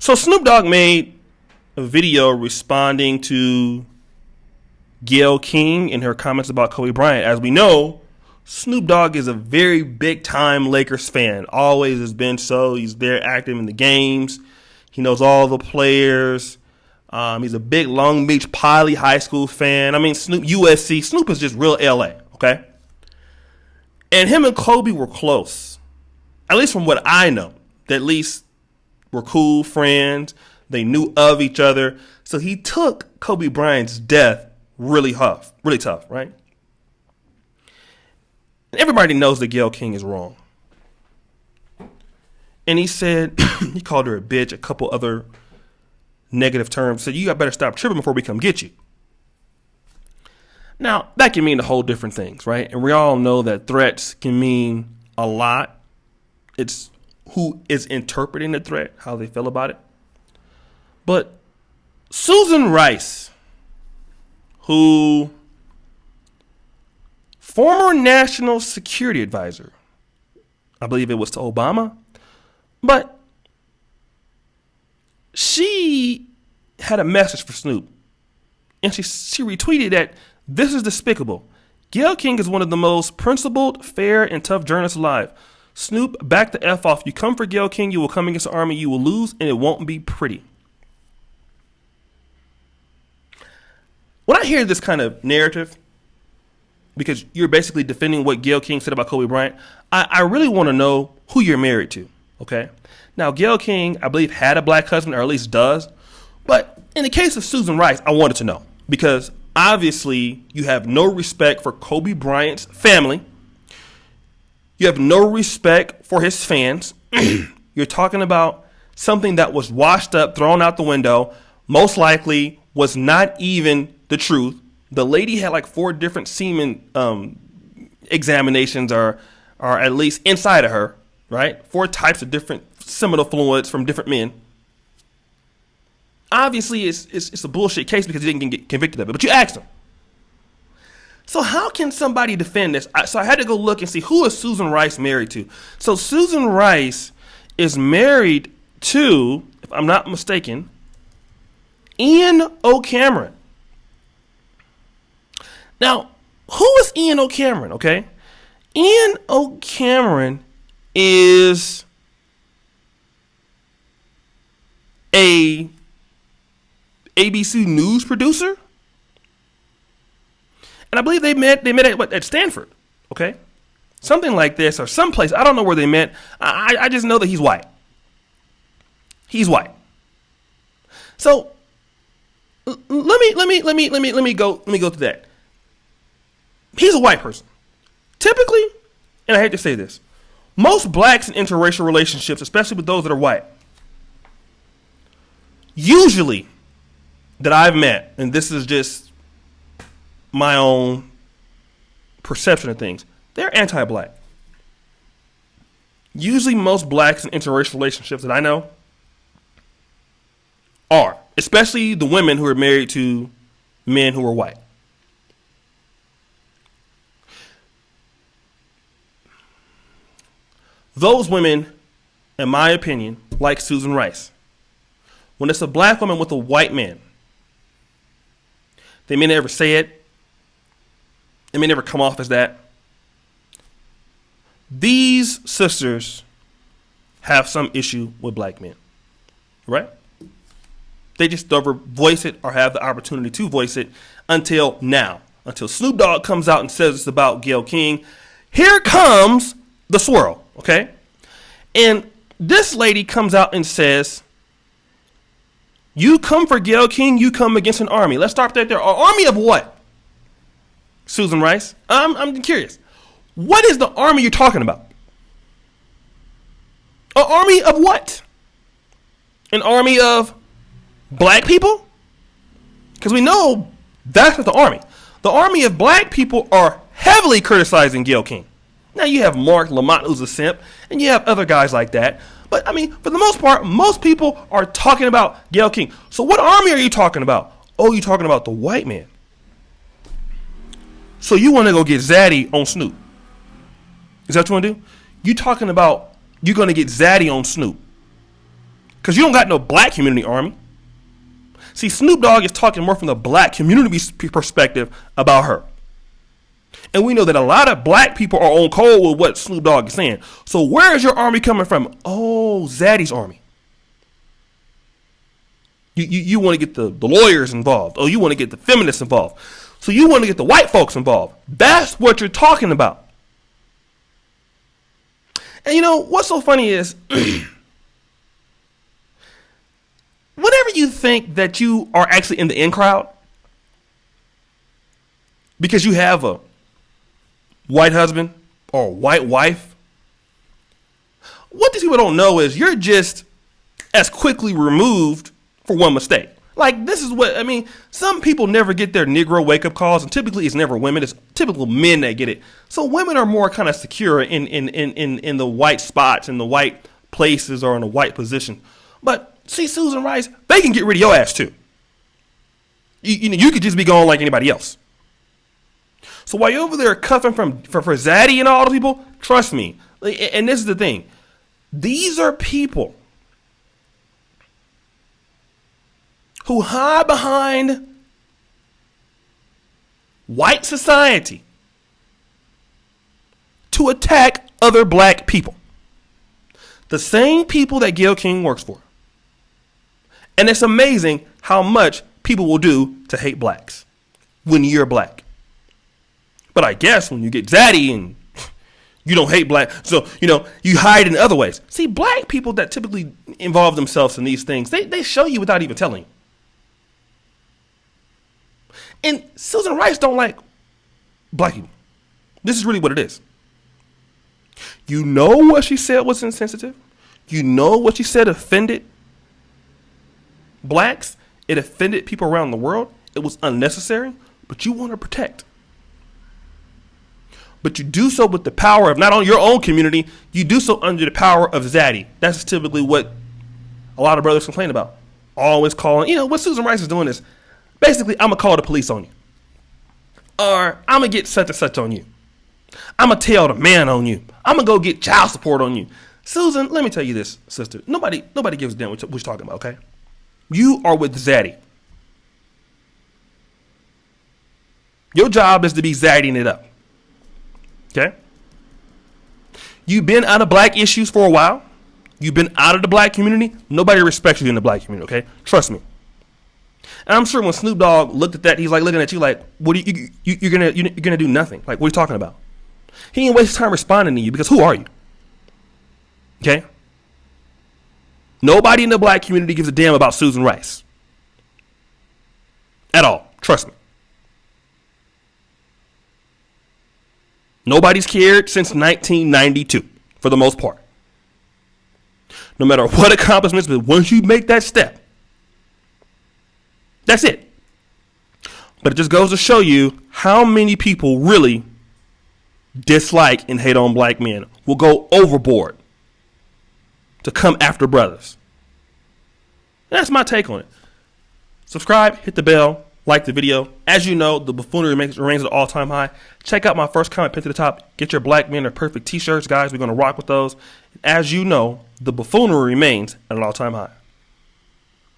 So Snoop Dogg made a video responding to Gayle King and her comments about Kobe Bryant. As we know, Snoop Dogg is a very big-time Lakers fan. Always has been so. He's very active in the games. He knows all the players. He's a big Long Beach Poly High School fan. I mean, Snoop, USC. Snoop is just real LA, okay? And him and Kobe were close. At least from what I know. They at least were cool friends. They knew of each other. So he took Kobe Bryant's death really tough, right? And everybody knows that Gayle King is wrong. And he said, he called her a bitch, a couple other negative terms. Said, you better stop tripping before we come get you. Now, that can mean a whole different things, right? And we all know that threats can mean a lot. It's who is interpreting the threat, how they feel about it. But Susan Rice, who former national security advisor, I believe it was to Obama, but she had a message for Snoop. And she retweeted that this is despicable. Gayle King is one of the most principled, fair, and tough journalists alive. Snoop, back the F off. You come for Gayle King, you will come against the army, you will lose, and it won't be pretty. When I hear this kind of narrative, because you're basically defending what Gayle King said about Kobe Bryant, I really want to know who you're married to, okay? Now, Gayle King, I believe, had a black husband, or at least does. But in the case of Susan Rice, I wanted to know. Because obviously, you have no respect for Kobe Bryant's family. You have no respect for his fans. You're talking about something that was washed up, thrown out the window, most likely was not even the truth. The lady had like 4 different semen examinations or at least inside of her, right? 4 types of different seminal fluids from different men. Obviously, it's a bullshit case because he didn't get convicted of it, but you asked him. So how can somebody defend this? So I had to go look and see, who is Susan Rice married to? So Susan Rice is married to, if I'm not mistaken, Ian O'Cameron. Now, who is Ian O'Cameron, okay? Ian O'Cameron is a ABC News producer. And I believe they met at Stanford, okay? Something like this, or someplace. I don't know where they met. I just know that he's white. He's white. So let me go to that. He's a white person. Typically, and I hate to say this, most blacks in interracial relationships, especially with those that are white, usually that I've met, and this is just my own perception of things, they're anti-black. Usually most blacks in interracial relationships that I know are, especially the women who are married to men who are white. Those women, in my opinion, like Susan Rice, when it's a black woman with a white man, they may never say it. It may never come off as that. These sisters have some issue with black men, right? They just never voice it or have the opportunity to voice it until now. Until Snoop Dogg comes out and says it's about Gayle King. Here comes the swirl, okay? And this lady comes out and says, you come for Gayle King, you come against an army. Let's start right there. An army of what? Susan Rice? I'm curious. What is the army you're talking about? An army of what? An army of black people? Because we know that's not the army. The army of black people are heavily criticizing Gayle King. Now you have Mark Lamont, who's a simp, and you have other guys like that. But I mean, for the most part, most people are talking about Gayle King. So what army are you talking about? Oh, you're talking about the white man. So you want to go get Zaddy on Snoop. Is that what you want to do? You're talking about you're going to get Zaddy on Snoop. Because you don't got no black community army. See, Snoop Dogg is talking more from the black community perspective about her. And we know that a lot of black people are on code with what Snoop Dogg is saying. So where is your army coming from? Oh, Zaddy's army. You want to get the lawyers involved. Oh, you want to get the feminists involved. So you want to get the white folks involved. That's what you're talking about. And you know, what's so funny is whenever you think that you are actually in the in crowd because you have a white husband or a white wife, what these people don't know is you're just as quickly removed for one mistake. Like, this is what, I mean, some people never get their Negro wake-up calls, and typically it's never women, it's typical men that get it. So women are more kind of secure in the white spots, in the white places, or in a white position. But see, Susan Rice, they can get rid of your ass too. You could just be going like anybody else. So while you're over there cuffing for Zaddy and all those people, trust me, and this is the thing, these are people who hide behind white society to attack other black people. The same people that Gayle King works for. And it's amazing how much people will do to hate blacks when you're black. But I guess when you get Zaddy and you don't hate black, so, you hide in other ways. See, black people that typically involve themselves in these things, they show you without even telling you. And Susan Rice don't like black people. This is really what it is. You know what she said was insensitive. You know what she said offended blacks. It offended people around the world. It was unnecessary, but you want to protect. But you do so with the power of not only your own community, you do so under the power of Zaddy. That's typically what a lot of brothers complain about. Always calling, what Susan Rice is doing is, basically, I'm going to call the police on you. Or I'm going to get such and such on you. I'm going to tell the man on you. I'm going to go get child support on you. Susan, let me tell you this, sister. Nobody gives a damn what you're talking about, okay? You are with Zaddy. Your job is to be Zaddying it up. Okay? You've been out of black issues for a while. You've been out of the black community. Nobody respects you in the black community, okay? Trust me. And I'm sure when Snoop Dogg looked at that, he's like looking at you like, "What are you're gonna do nothing? Like, what are you talking about?" He didn't waste time responding to you because who are you? Okay. Nobody in the black community gives a damn about Susan Rice at all. Trust me. Nobody's cared since 1992 for the most part. No matter what accomplishments, but once you make that step, that's it. But it just goes to show you how many people really dislike and hate on black men, will go overboard to come after brothers. That's my take on it. Subscribe, hit the bell, like the video. As you know, the buffoonery remains at an all-time high. Check out my first comment pinned to the top. Get your Black Men Are Perfect t-shirts, guys. We're going to rock with those. As you know, the buffoonery remains at an all-time high.